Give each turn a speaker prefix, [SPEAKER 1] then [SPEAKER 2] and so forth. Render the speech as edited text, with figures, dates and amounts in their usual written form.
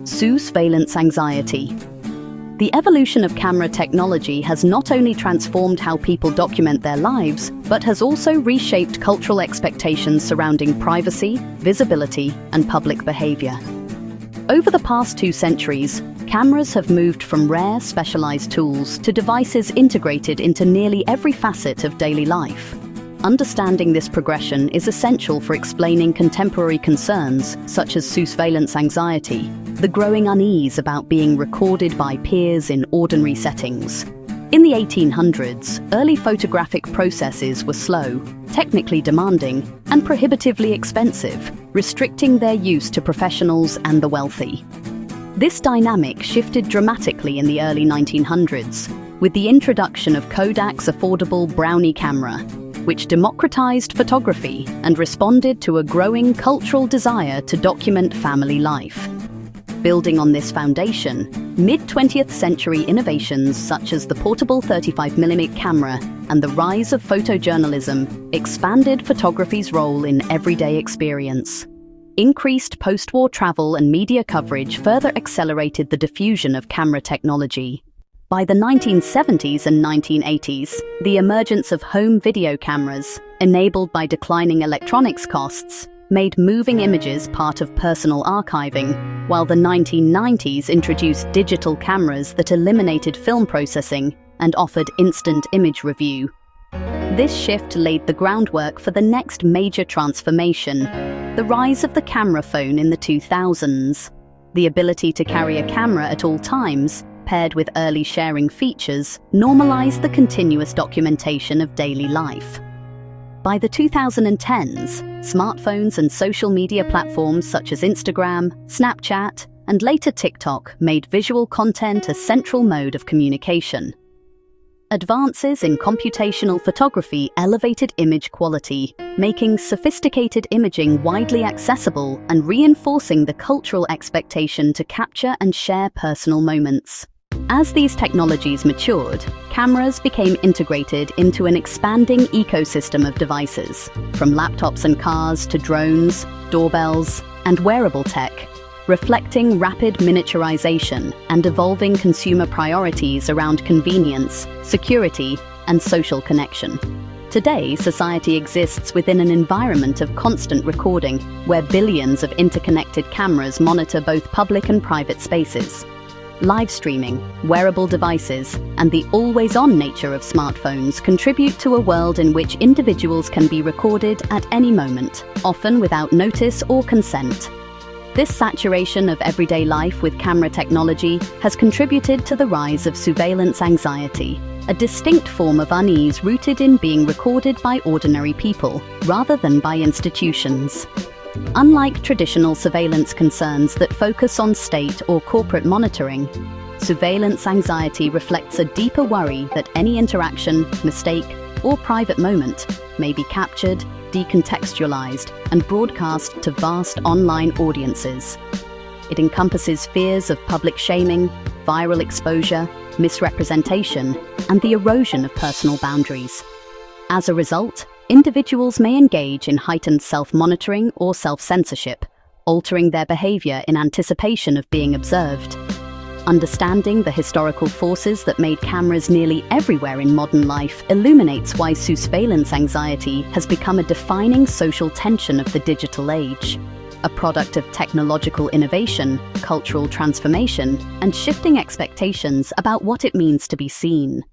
[SPEAKER 1] Sousveillance anxiety. The evolution of camera technology has not only transformed how people document their lives, but has also reshaped cultural expectations surrounding privacy, visibility, and public behavior. Over the past 2 centuries, cameras have moved from rare, specialized tools to devices integrated into nearly every facet of daily life. Understanding this progression is essential for explaining contemporary concerns such as sousveillance anxiety, the growing unease about being recorded by peers in ordinary settings. In the 1800s, early photographic processes were slow, technically demanding, and prohibitively expensive, restricting their use to professionals and the wealthy. This dynamic shifted dramatically in the early 1900s, with the introduction of Kodak's affordable Brownie camera, which democratized photography and responded to a growing cultural desire to document family life. Building on this foundation, mid-20th century innovations such as the portable 35mm camera and the rise of photojournalism expanded photography's role in everyday experience. Increased post-war travel and media coverage further accelerated the diffusion of camera technology. By the 1970s and 1980s, the emergence of home video cameras, enabled by declining electronics costs, made moving images part of personal archiving, while the 1990s introduced digital cameras that eliminated film processing and offered instant image review. This shift laid the groundwork for the next major transformation, the rise of the camera phone in the 2000s. The ability to carry a camera at all times, paired with early sharing features, normalized the continuous documentation of daily life. By the 2010s, smartphones and social media platforms such as Instagram, Snapchat, and later TikTok made visual content a central mode of communication. Advances in computational photography elevated image quality, making sophisticated imaging widely accessible and reinforcing the cultural expectation to capture and share personal moments. As these technologies matured, cameras became integrated into an expanding ecosystem of devices, from laptops and cars to drones, doorbells, and wearable tech, reflecting rapid miniaturization and evolving consumer priorities around convenience, security, and social connection. Today, society exists within an environment of constant recording, where billions of interconnected cameras monitor both public and private spaces. Live streaming, wearable devices, and the always-on nature of smartphones contribute to a world in which individuals can be recorded at any moment, often without notice or consent. This saturation of everyday life with camera technology has contributed to the rise of surveillance anxiety, a distinct form of unease rooted in being recorded by ordinary people, rather than by institutions. Unlike traditional surveillance concerns that focus on state or corporate monitoring, surveillance anxiety reflects a deeper worry that any interaction, mistake, or private moment may be captured, decontextualized, and broadcast to vast online audiences. It encompasses fears of public shaming, viral exposure, misrepresentation, and the erosion of personal boundaries. As a result, individuals may engage in heightened self-monitoring or self-censorship, altering their behavior in anticipation of being observed. Understanding the historical forces that made cameras nearly everywhere in modern life illuminates why surveillance anxiety has become a defining social tension of the digital age, a product of technological innovation, cultural transformation, and shifting expectations about what it means to be seen.